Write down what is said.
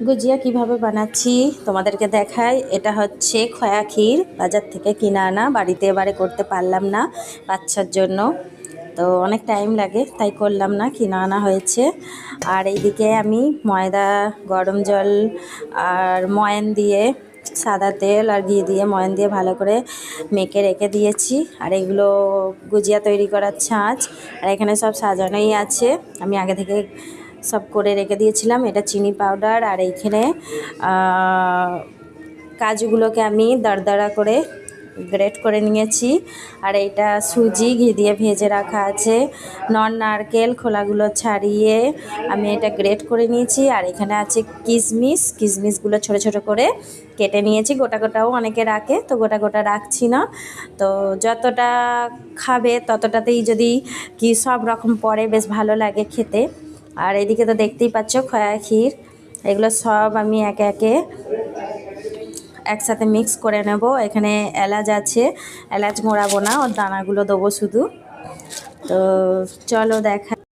গুজিয়া কিভাবে বানাচ্ছি তোমাদেরকে দেখাই। এটা হচ্ছে খয়া ক্ষীর, বাজার থেকে কিনে আনা, বাড়িতে এবারে করতে পারলাম না বাচ্চার জন্য, তো অনেক টাইম লাগে তাই করলাম না, কিনে আনা হয়েছে। আর এইদিকে আমি ময়দা, গরম জল আর ময়ান দিয়ে, সাদা তেল আর ঘি দিয়ে ময়ান দিয়ে ভালো করে মেখে রেখে দিয়েছি। আর এগুলো গুজিয়া তৈরি করার ছাঁচ, আর এখানে সব সাজানোই আছে, আমি আগে থেকে সব করে রেখে দিয়েছিলাম। এটা চিনি পাউডার, আর এইখানে কাজুগুলোকে আমি দাঁড়া করে গ্রেট করে নিয়েছি। আর এইটা সুজি ঘি দিয়ে ভেজে রাখা আছে, নারকেল খোলাগুলো ছাড়িয়ে আমি এটা গ্রেট করে নিয়েছি। আর এখানে আছে কিশমিশ, কিশমিশগুলো ছোট ছোট করে কেটে নিয়েছি, গোটা গোটাও অনেকে রাখে, তো গোটা গোটা রাখছি না। তো যতটা খাবে ততটাতেই যদি কি সব রকম পরে বেশ ভালো লাগে খেতে। আর এদিকে তো দেখতেই পাচ্ছ খয়া ক্ষীর, এগুলো সব আমি একে একে একসাথে মিক্স করে নেব। এখানে এলাচ আছে, এলাচ মোড়াবো না, ওর দানাগুলো দেবো শুধু। তো চলো দেখা।